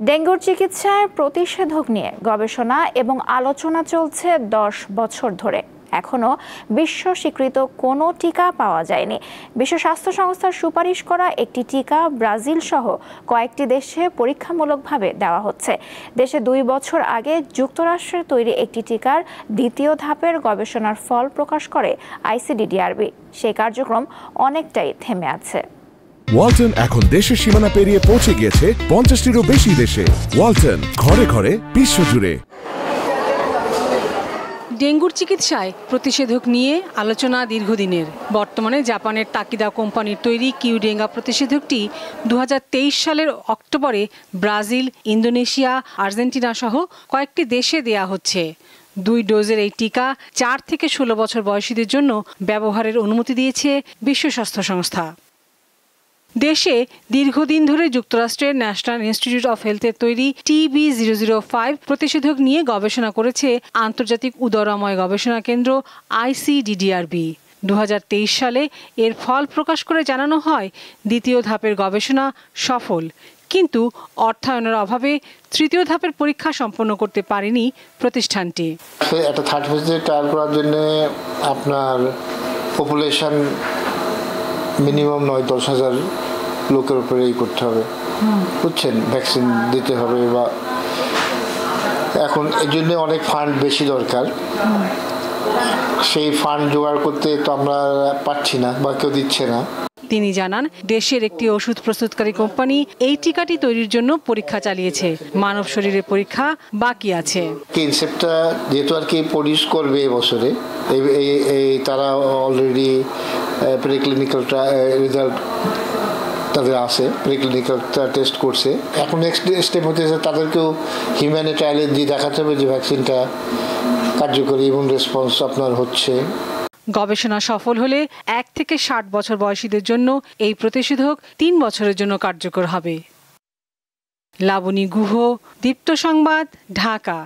ডেঙ্গুর চিকিৎসায় প্রতিষেধক নিয়ে গবেষণা এবং আলোচনা চলছে 10 বছর ধরে। এখনো বিশ্ব স্বীকৃত কোনো টিকা পাওয়া যায়নি। বিশ্ব স্বাস্থ্য সংস্থার সুপারিশ করা একটি টিকা ব্রাজিল সহ কয়েকটি দেশে পরীক্ষামূলকভাবে দেওয়া হচ্ছে। দেশে 2 বছর আগে যুক্তরাষ্ট্রের তৈরি একটি টিকার দ্বিতীয় ধাপের গবেষণার ফল প্রকাশ করে আইসিডিডিআরবি। সেই কার্যক্রম অনেকটাই থেমে আছে। ওয়ালটন এখন দেশের সীমানা পেরিয়ে পৌঁছে গিয়েছে 50টিরও বেশি দেশে। ওয়ালটন, ঘরে ঘরে বিশ্বজুড়ে। ডেঙ্গুর চিকিৎসায় প্রতিষেধক নিয়ে আলোচনা দীর্ঘদিনের। বর্তমানে জাপানের তাকিদা কোম্পানির তৈরি কিউডেঙ্গা প্রতিষেধকটি 2023 সালের অক্টোবরে ব্রাজিল, ইন্দোনেশিয়া, আর্জেন্টিনা সহ কয়েকটি দেশে দেয়া হচ্ছে। 2 ডোজের এই টিকা 4 থেকে 16 বছর বয়সীদের জন্য ব্যবহারের অনুমতি দিয়েছে বিশ্ব স্বাস্থ্য সংস্থা। দেশে দীর্ঘদিন ধরে যুক্তরাষ্ট্রের ন্যাশনাল ইনস্টিটিউট অফ হেলথের তৈরি TB005 প্রতিষেধক নিয়ে গবেষণা করেছে আন্তর্জাতিক উদরাময় গবেষণা কেন্দ্র আইসিডিডিআরবি। 2023 সালে এর ফল প্রকাশ করে জানানো হয় দ্বিতীয় ধাপের গবেষণা সফল, কিন্তু অর্থায়নের অভাবে তৃতীয় ধাপের পরীক্ষা সম্পন্ন করতে পারেনি প্রতিষ্ঠানটি। একটা থার্ড ফেজে ট্রায়াল করার জন্য আপনার পপুলেশন মিনিমাম 9-10 হাজার লোকের উপরে করতে হবে, বুঝছেন, ভ্যাকসিন দিতে হবে। বা এখন এই জন্য অনেক ফান্ড বেশি দরকার। সেই ফান্ড জোগাড় করতে তো আমরা পারছি না বা কেউ দিচ্ছে না। তিনি জানান, দেশের একটি ওষুধ প্রস্তুতকারী কোম্পানি এই টিকাটি তৈরির জন্য পরীক্ষা চালিয়েছে। মানব শরীরের পরীক্ষা বাকি আছে। কনসেপ্টটা যেহেতু আর কি প্রডিউস করবে এবছরে, তারা অলরেডি প্রিক্লিনিক্যাল রেজাল্ট তাদের আছে, প্রিক্লিনিক্যালটা টেস্ট করছে। এখন নেক্সট স্টেপ হতে তাদেরকেও হিউম্যান ট্রায়ালে দিয়ে দেখাতে হবে যে ভ্যাকসিনটা কার্যকরী এবং রেসপন্স আপনার হচ্ছে। গবেষণা সফল হলে 1 থেকে 60 বছর বয়সীদের জন্য এই প্রতিষেধক 3 বছরের জন্য কার্যকর হবে। লাবণী গুহ, দীপ্ত সংবাদ, ঢাকা।